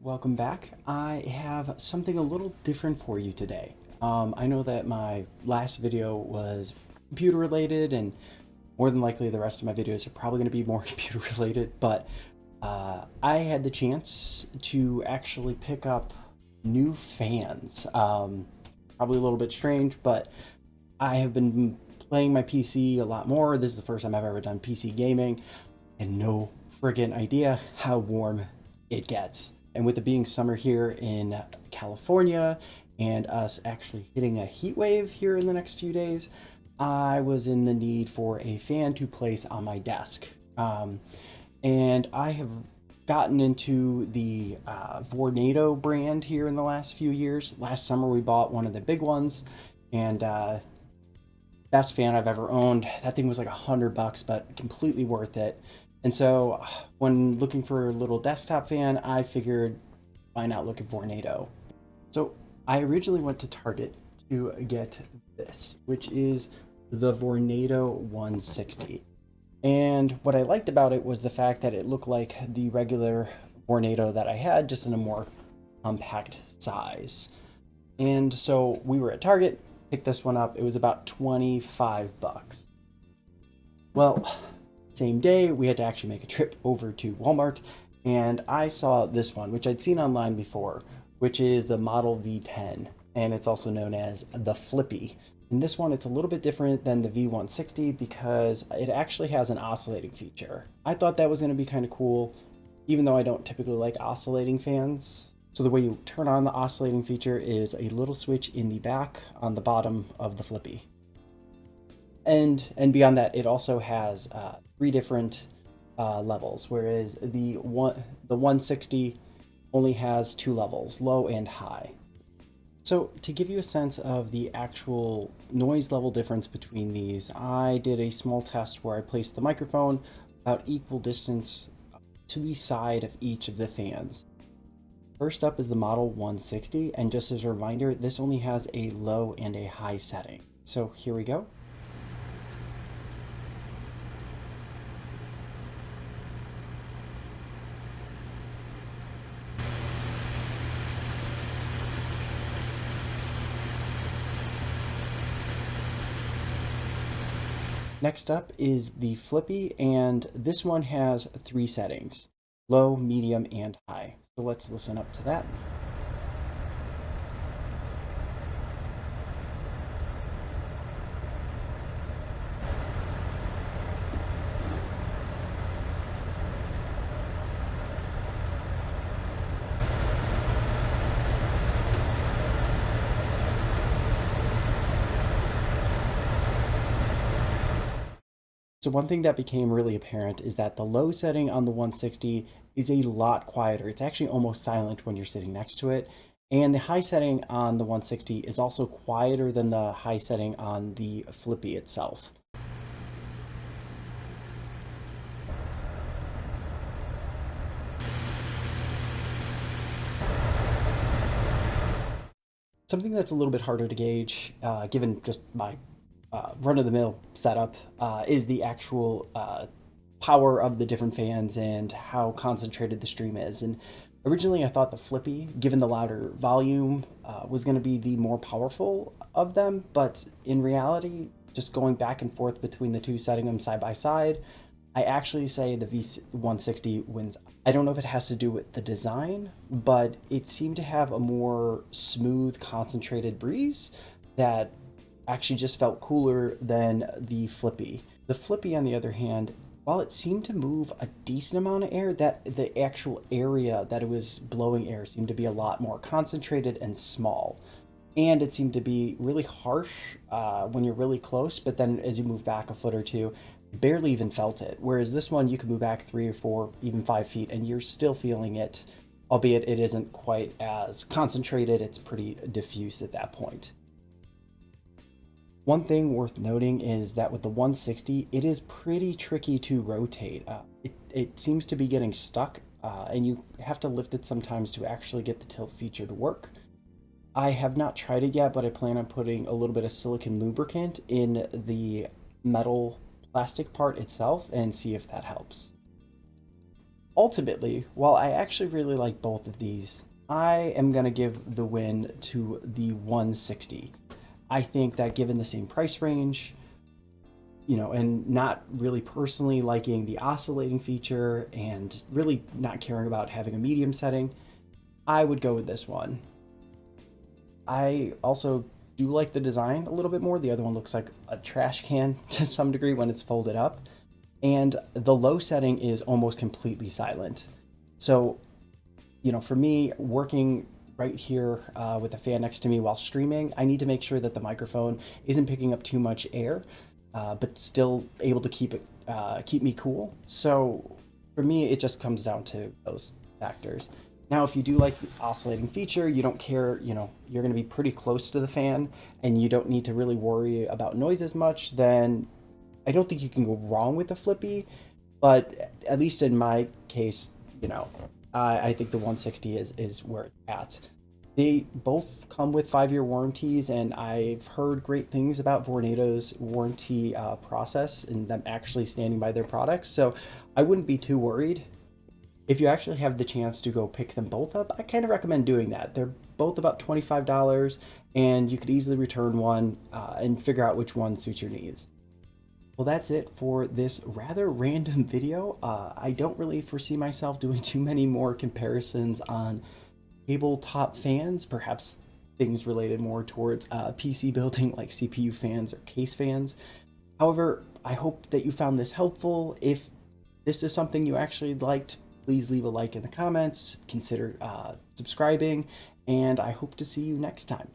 welcome back. I have something a little different for you today. I know that my last video was computer related, and more than likely the rest of my videos are probably going to be more computer related, but I had the chance to actually pick up new fans. Probably a little bit strange, but I have been playing my PC a lot more. This is the first time I've ever done PC gaming, and no friggin' idea how warm it gets. And with it being summer here in California and us actually hitting a heat wave here in the next few days, I was in the need for a fan to place on my desk. And I have gotten into the Vornado brand here in the last few years. Last summer we bought one of the big ones, and best fan I've ever owned. That thing was like $100, but completely worth it. And so when looking for a little desktop fan, I figured why not look at Vornado. So I originally went to Target to get this, which is the Vornado 160. And what I liked about it was the fact that it looked like the regular Vornado that I had, just in a more compact size. And so we were at Target, picked this one up. It was about 25 bucks. Well, same day, we had to actually make a trip over to Walmart, and I saw this one, which I'd seen online before, which is the Model V10, and it's also known as the Flippy. In this one, it's a little bit different than the V160 because it actually has an oscillating feature. I thought that was going to be kind of cool, even though I don't typically like oscillating fans. So the way you turn on the oscillating feature is a little switch in the back on the bottom of the Flippy. And beyond that, it also has three different levels, whereas the 160 only has two levels, low and high. So to give you a sense of the actual noise level difference between these, I did a small test where I placed the microphone about equal distance to the side of each of the fans. First up is the Model 160, and just as a reminder, this only has a low and a high setting. So here we go. Next up is the Flippy, and this one has three settings: low, medium, and high. So let's listen up to that. So one thing that became really apparent is that the low setting on the 160 is a lot quieter. It's actually almost silent when you're sitting next to it. And the high setting on the 160 is also quieter than the high setting on the Flippy itself. Something that's a little bit harder to gauge, given just my run-of-the-mill setup, is the actual power of the different fans and how concentrated the stream is. And originally I thought the Flippy, given the louder volume, was going to be the more powerful of them, but in reality, just going back and forth between the two, setting them side by side, I actually say the V160 wins. I don't know if it has to do with the design, but it seemed to have a more smooth, concentrated breeze that actually just felt cooler than the Flippy. The Flippy, on the other hand, while it seemed to move a decent amount of air, that the actual area that it was blowing air seemed to be a lot more concentrated and small. And it seemed to be really harsh when you're really close, but then as you move back a foot or two, barely even felt it. Whereas this one, you can move back 3 or 4, even 5 feet, and you're still feeling it, albeit it isn't quite as concentrated. It's pretty diffuse at that point. One thing worth noting is that with the 160, it is pretty tricky to rotate. It seems to be getting stuck, and you have to lift it sometimes to actually get the tilt feature to work. I have not tried it yet, but I plan on putting a little bit of silicone lubricant in the metal plastic part itself and see if that helps. ultimately, while I actually really like both of these, I am going to give the win to the 160. I think that given the same price range, and not really personally liking the oscillating feature and really not caring about having a medium setting, I would go with this one. I also do like the design a little bit more. The other one looks like a trash can to some degree when it's folded up. And the low setting is almost completely silent. So, for me, working right here with the fan next to me while streaming, I need to make sure that the microphone isn't picking up too much air, but still able to keep me cool. So for me, it just comes down to those factors. Now, if you do like the oscillating feature, you don't care, you're going to be pretty close to the fan and you don't need to really worry about noise as much, then I don't think you can go wrong with the Flippy. But at least in my case, I think the 160 is where it's at. They both come with 5-year warranties, and I've heard great things about Vornado's warranty process and them actually standing by their products. So I wouldn't be too worried. If you actually have the chance to go pick them both up, I kind of recommend doing that. They're both about $25, and you could easily return one and figure out which one suits your needs. Well, that's it for this rather random video. I don't really foresee myself doing too many more comparisons on tabletop fans, perhaps things related more towards PC building like CPU fans or case fans. However, I hope that you found this helpful. If this is something you actually liked, please leave a like in the comments, consider subscribing, and I hope to see you next time.